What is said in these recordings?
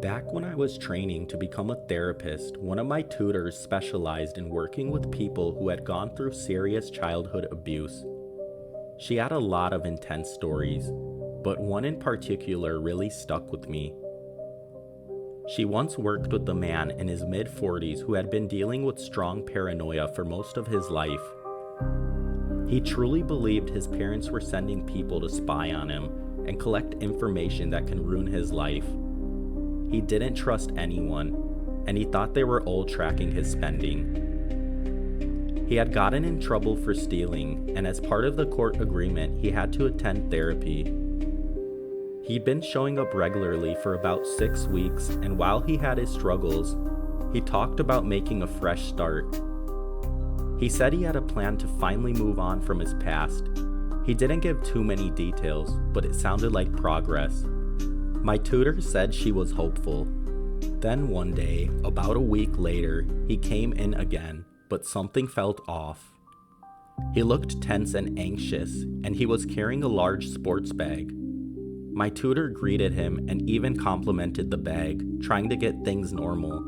Back when I was training to become a therapist, one of my tutors specialized in working with people who had gone through serious childhood abuse. She had a lot of intense stories, but one in particular really stuck with me. She once worked with a man in his mid-40s who had been dealing with strong paranoia for most of his life. He truly believed his parents were sending people to spy on him and collect information that can ruin his life. He didn't trust anyone, and he thought they were all tracking his spending. He had gotten in trouble for stealing, and as part of the court agreement, he had to attend therapy. He'd been showing up regularly for about 6 weeks, and while he had his struggles, he talked about making a fresh start. He said he had a plan to finally move on from his past. He didn't give too many details, but it sounded like progress. My tutor said she was hopeful. Then one day, about a week later, he came in again, but something felt off. He looked tense and anxious, and he was carrying a large sports bag. My tutor greeted him and even complimented the bag, trying to get things normal.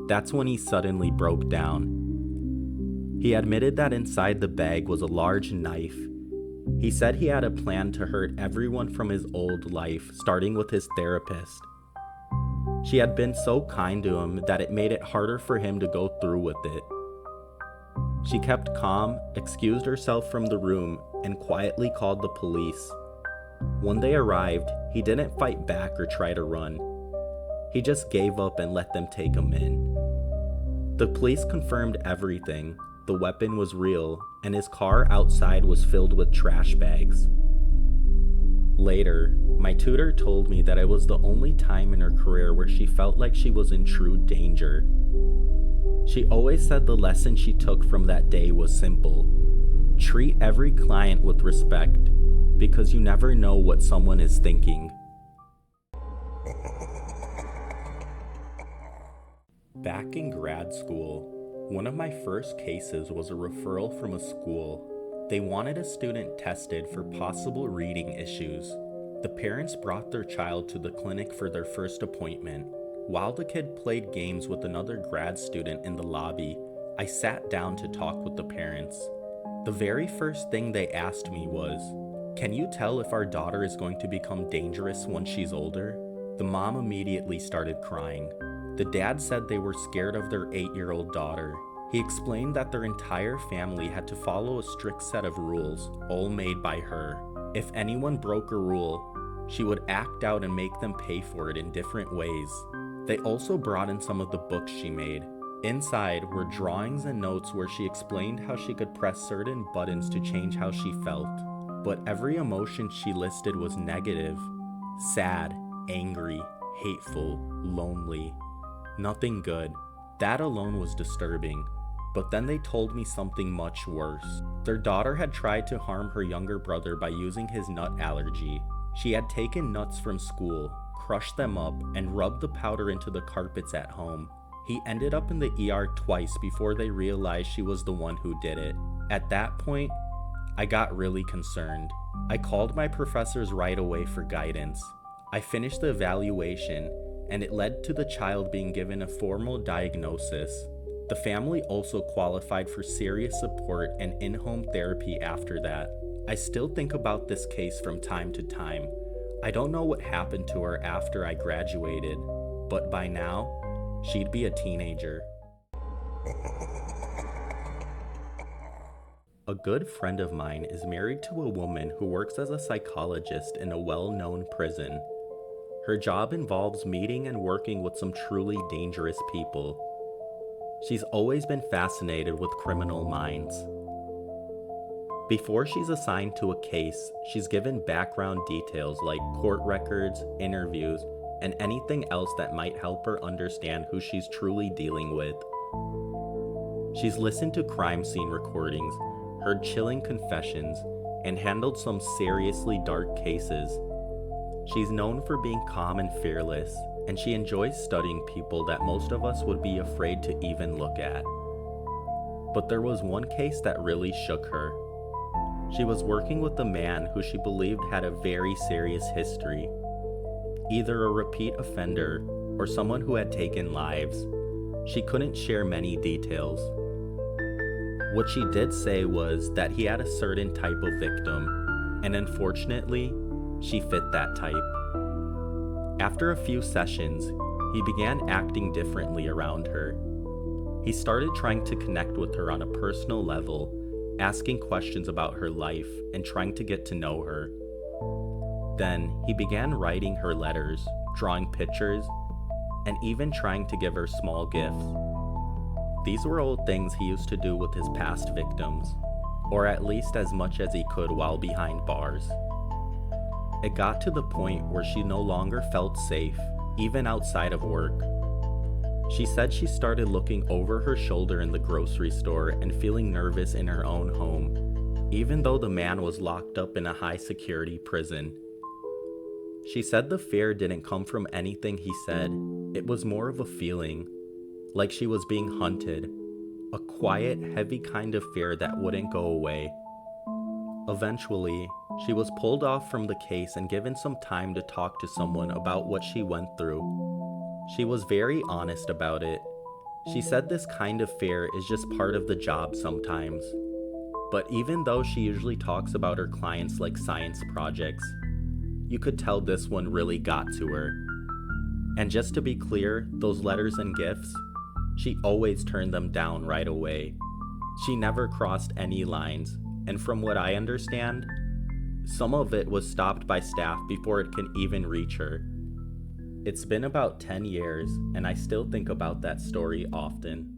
That's when he suddenly broke down. He admitted that inside the bag was a large knife. He said he had a plan to hurt everyone from his old life, starting with his therapist. She had been so kind to him that it made it harder for him to go through with it. She kept calm, excused herself from the room, and quietly called the police. When they arrived, he didn't fight back or try to run. He just gave up and let them take him in. The police confirmed everything. The weapon was real, and his car outside was filled with trash bags. Later, my tutor told me that it was the only time in her career where she felt like she was in true danger. She always said the lesson she took from that day was simple. Treat every client with respect, because you never know what someone is thinking. Back in grad school, one of my first cases was a referral from a school. They wanted a student tested for possible reading issues. The parents brought their child to the clinic for their first appointment. While the kid played games with another grad student in the lobby, I sat down to talk with the parents. The very first thing they asked me was, "Can you tell if our daughter is going to become dangerous when she's older?" The mom immediately started crying. The dad said they were scared of their 8-year-old daughter. He explained that their entire family had to follow a strict set of rules, all made by her. If anyone broke a rule, she would act out and make them pay for it in different ways. They also brought in some of the books she made. Inside were drawings and notes where she explained how she could press certain buttons to change how she felt. But every emotion she listed was negative: sad, angry, hateful, lonely. Nothing good. That alone was disturbing. But then they told me something much worse. Their daughter had tried to harm her younger brother by using his nut allergy. She had taken nuts from school, crushed them up, and rubbed the powder into the carpets at home. He ended up in the ER twice before they realized she was the one who did it. At that point, I got really concerned. I called my professors right away for guidance. I finished the evaluation, and it led to the child being given a formal diagnosis. The family also qualified for serious support and in-home therapy after that. I still think about this case from time to time. I don't know what happened to her after I graduated, but by now, she'd be a teenager. A good friend of mine is married to a woman who works as a psychologist in a well-known prison. Her job involves meeting and working with some truly dangerous people. She's always been fascinated with criminal minds. Before she's assigned to a case, she's given background details like court records, interviews, and anything else that might help her understand who she's truly dealing with. She's listened to crime scene recordings, heard chilling confessions, and handled some seriously dark cases. She's known for being calm and fearless, and she enjoys studying people that most of us would be afraid to even look at. But there was one case that really shook her. She was working with a man who she believed had a very serious history, either a repeat offender or someone who had taken lives. She couldn't share many details. What she did say was that he had a certain type of victim, and unfortunately, she fit that type. After a few sessions, he began acting differently around her. He started trying to connect with her on a personal level, asking questions about her life and trying to get to know her. Then, he began writing her letters, drawing pictures, and even trying to give her small gifts. These were all things he used to do with his past victims, or at least as much as he could while behind bars. It got to the point where she no longer felt safe, even outside of work. She said she started looking over her shoulder in the grocery store and feeling nervous in her own home, even though the man was locked up in a high-security prison. She said the fear didn't come from anything he said, it was more of a feeling, like she was being hunted, a quiet, heavy kind of fear that wouldn't go away. Eventually, she was pulled off from the case and given some time to talk to someone about what she went through. She was very honest about it. She said this kind of fear is just part of the job sometimes. But even though she usually talks about her clients like science projects, you could tell this one really got to her. And just to be clear, those letters and gifts, she always turned them down right away. She never crossed any lines, and from what I understand, some of it was stopped by staff before it can even reach her. It's been about 10 years, and I still think about that story often.